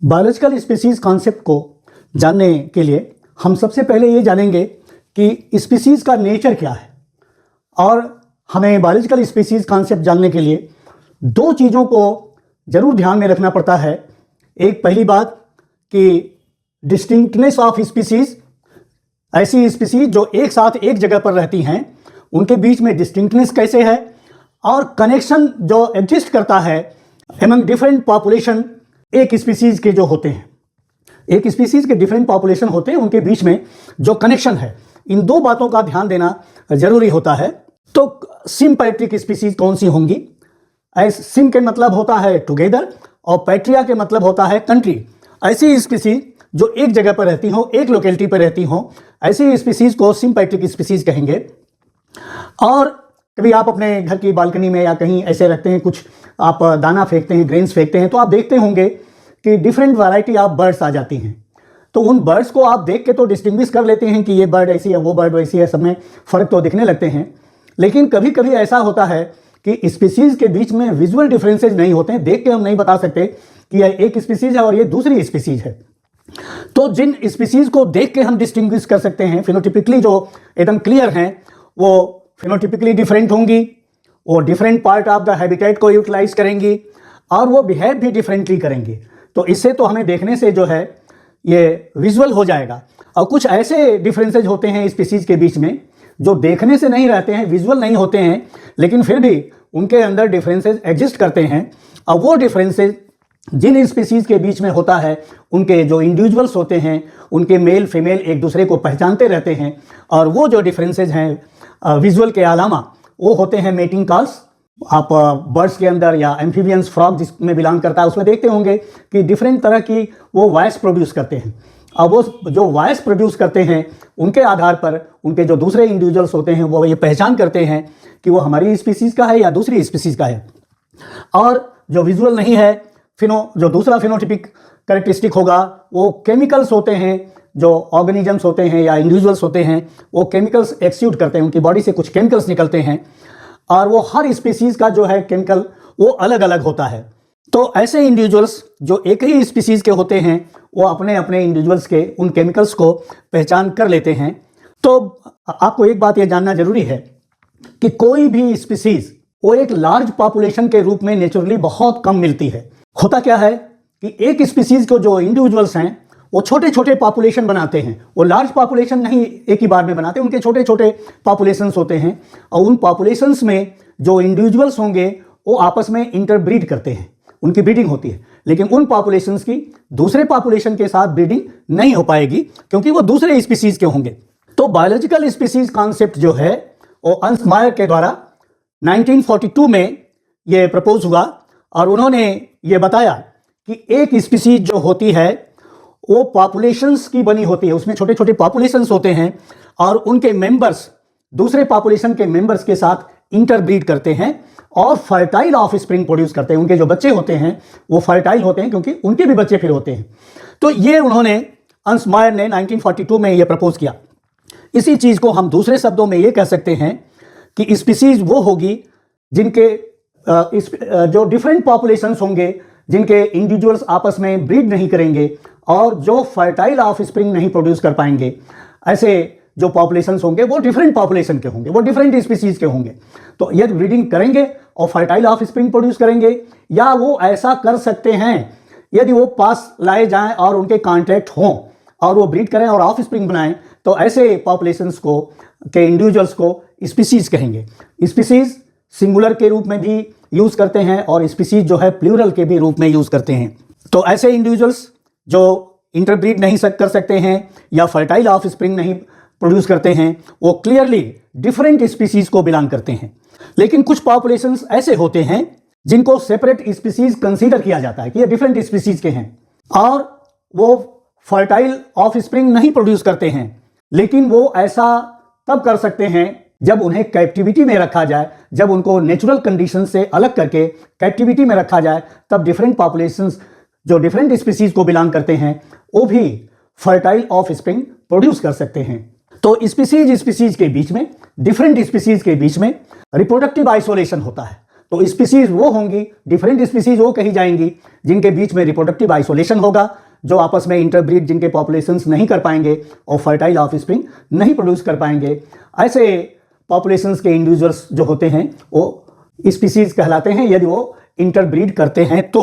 Biological species concept को जानने के लिए हम सबसे पहले ये जानेंगे कि स्पीसीज का नेचर क्या है। और हमें बायोलॉजिकल स्पीसीज कॉन्सेप्ट जानने के लिए दो चीज़ों को ज़रूर ध्यान में रखना पड़ता है। एक पहली बात कि डिस्टिंक्टनेस ऑफ स्पीसीज, ऐसी स्पीसीज जो एक साथ एक जगह पर रहती हैं उनके बीच में डिस्टिंक्टनेस कैसे है, और कनेक्शन जो एग्जिस्ट करता है एमंग डिफरेंट पॉपुलेशन एक स्पीसीज के जो होते हैं, एक स्पीसीज के डिफरेंट पॉपुलेशन होते हैं उनके बीच में जो कनेक्शन है, इन दो बातों का ध्यान देना जरूरी होता है। तो सिम्पैट्रिक स्पीसीज कौन सी होंगी? सिम के मतलब होता है टुगेदर और पैट्रिया के मतलब होता है कंट्री। ऐसी स्पीसीज जो एक जगह पर रहती हो, एक लोकेलिटी पर रहती हो, ऐसी स्पीसीज को सिम्पैट्रिक स्पीसीज कहेंगे। और कभी आप अपने घर की बालकनी में या कहीं ऐसे रखते हैं, कुछ आप दाना फेंकते हैं, ग्रेन्स फेंकते हैं, तो आप देखते होंगे कि डिफरेंट वैरायटी ऑफ बर्ड्स आ जाती हैं। तो उन बर्ड्स को आप देख के तो डिस्टिंग्विश कर लेते हैं कि ये बर्ड ऐसी है, वो बर्ड वैसी है, सब में फ़र्क तो दिखने लगते हैं। लेकिन कभी कभी ऐसा होता है कि स्पीसीज के बीच में विजुअल डिफरेंसेज नहीं होते हैं, देख के हम नहीं बता सकते कि यह एक स्पीसीज है और ये दूसरी स्पीसीज है। तो जिन स्पीसीज को देख के हम डिस्टिंग्विश कर सकते हैं, फिनोटिपिकली जो एकदम क्लियर हैं, वो फिनोटिपिकली डिफरेंट होंगी, वो different part of the habitat को यूटिलाइज करेंगी और वो बिहेव भी डिफरेंटली करेंगी। तो इससे तो हमें देखने से जो है ये विजुअल हो जाएगा। और कुछ ऐसे डिफरेंसेज होते हैं स्पीसीज के बीच में जो देखने से नहीं रहते हैं, विजुअल नहीं होते हैं, लेकिन फिर भी उनके अंदर डिफरेंसेज एग्जिस्ट करते हैं। और वो डिफरेंसेज जिन स्पीसीज के बीच में होता है, उनके जो इंडिविजुअल्स होते हैं, उनके मेल फीमेल एक दूसरे को पहचानते रहते हैं। और वो जो डिफरेंसेज हैं विजुअल के अलावा वो होते हैं मेटिंग कॉल्स। आप बर्ड्स के अंदर या एम्फीबियंस, फ्रॉग जिसमें बिलोंग करता है, उसमें देखते होंगे कि डिफरेंट तरह की वो वॉइस प्रोड्यूस करते हैं। और वो जो वॉइस प्रोड्यूस करते हैं उनके आधार पर उनके जो दूसरे इंडिविजुअल्स होते हैं वो ये पहचान करते हैं कि वो हमारी स्पीसीज़ का है या दूसरी स्पीसीज़ का है। और जो विजुअल नहीं है, जो दूसरा फिनोटिपिक कैरेक्टरिस्टिक होगा, वो केमिकल्स होते हैं, जो ऑर्गेनिजम्स होते हैं या इंडिविजुअल्स होते हैं, वो केमिकल्स एक्सक्यूट करते हैं, उनकी बॉडी से कुछ केमिकल्स निकलते हैं। और वो हर स्पीसीज का जो है केमिकल वो अलग अलग होता है। तो ऐसे इंडिविजुअल्स जो एक ही स्पीसीज के होते हैं वो अपने अपने इंडिविजुअल्स के उन केमिकल्स को पहचान कर लेते हैं। तो आपको एक बात ये जानना जरूरी है कि कोई भी स्पीसीज वो एक लार्ज पॉपुलेशन के रूप में नेचुरली बहुत कम मिलती है। होता क्या है कि एक स्पीसीज को जो इंडिविजुअल्स हैं वो छोटे छोटे पॉपुलेशन बनाते हैं, वो लार्ज पॉपुलेशन नहीं एक ही बार में बनाते, उनके छोटे छोटे पॉपुलेशंस होते हैं। और उन पॉपुलेशंस में जो इंडिविजुअल्स होंगे वो आपस में इंटरब्रीड करते हैं, उनकी ब्रीडिंग होती है। लेकिन उन पॉपुलेशंस की दूसरे पॉपुलेशन के साथ ब्रीडिंग नहीं हो पाएगी क्योंकि वो दूसरे स्पीसीज के होंगे। तो बायोलॉजिकल स्पीसीज कॉन्सेप्ट जो है वो अर्न्स्ट मायर के द्वारा 1942 में ये प्रपोज हुआ। और उन्होंने ये बताया कि एक स्पीसीज जो होती है वो पॉपुलेशंस की बनी होती है, उसमें छोटे छोटे पॉपुलेशंस होते हैं और उनके मेंबर्स दूसरे पॉपुलेशन के मेंबर्स के साथ इंटरब्रीड करते हैं और फर्टाइल ऑफ स्प्रिंग प्रोड्यूस करते हैं। उनके जो बच्चे होते हैं वो फर्टाइल होते हैं क्योंकि उनके भी बच्चे फिर होते हैं। तो ये उन्होंने अर्न्स्ट मायर ने 1942 में ये प्रपोज किया। इसी चीज़ को हम दूसरे शब्दों में ये कह सकते हैं कि स्पीसीज वो होगी जिनके जो डिफरेंट पॉपुलेशंस होंगे, जिनके इंडिविजुअल्स आपस में ब्रीड नहीं करेंगे और जो फर्टाइल ऑफ स्प्रिंग नहीं प्रोड्यूस कर पाएंगे। ऐसे जो पॉपुलेशंस होंगे वो डिफरेंट पॉपुलेशन के होंगे, वो डिफरेंट स्पीसीज के होंगे। तो यदि ब्रीडिंग करेंगे और फर्टाइल ऑफ स्प्रिंग प्रोड्यूस करेंगे, या वो ऐसा कर सकते हैं यदि वो पास लाए जाएं और उनके कॉन्ट्रैक्ट हों और वो ब्रीड करें और ऑफ स्प्रिंग बनाएं, तो ऐसे पॉपुलेशंस को के इंडिविजुअल्स को स्पीसीज कहेंगे। स्पीसीज सिंगुलर के रूप में भी यूज़ करते हैं और स्पीसीज जो है प्लूरल के भी रूप में यूज़ करते हैं। तो ऐसे इंडिविजुअल्स जो इंटरब्रीड नहीं कर सकते हैं या फर्टाइल ऑफ स्प्रिंग नहीं प्रोड्यूस करते हैं, वो क्लियरली डिफरेंट स्पीसीज को बिलोंग करते हैं। लेकिन कुछ पॉपुलेशंस ऐसे होते हैं जिनको सेपरेट स्पीसीज कंसीडर किया जाता है कि ये डिफरेंट स्पीसीज के हैं और वो फर्टाइल ऑफ स्प्रिंग नहीं प्रोड्यूस करते हैं, लेकिन वो ऐसा तब कर सकते हैं जब उन्हें कैप्टिविटी में रखा जाए, जब उनको नेचुरल कंडीशन से अलग करके कैप्टिविटी में रखा जाए, तब डिफरेंट पॉपुलेशंस जो डिफरेंट स्पीसीज को बिलोंग करते हैं वो भी फर्टाइल ऑफ स्प्रिंग प्रोड्यूस कर सकते हैं। तो स्पीसीज के बीच में, डिफरेंट स्पीसीज के बीच में रिप्रोडक्टिव आइसोलेशन होता है। तो स्पीसीज वो होंगी, डिफरेंट स्पीसीज वो कही जाएंगी जिनके बीच में रिप्रोडक्टिव आइसोलेशन होगा, जो आपस में इंटरब्रीड जिनके पॉपुलेशंस नहीं कर पाएंगे और फर्टाइल ऑफस्प्रिंग नहीं प्रोड्यूस कर पाएंगे। ऐसे पॉपुलेशंस के इंडिविजुअल्स जो होते हैं वो स्पीसीज कहलाते हैं यदि वो इंटरब्रीड करते हैं तो।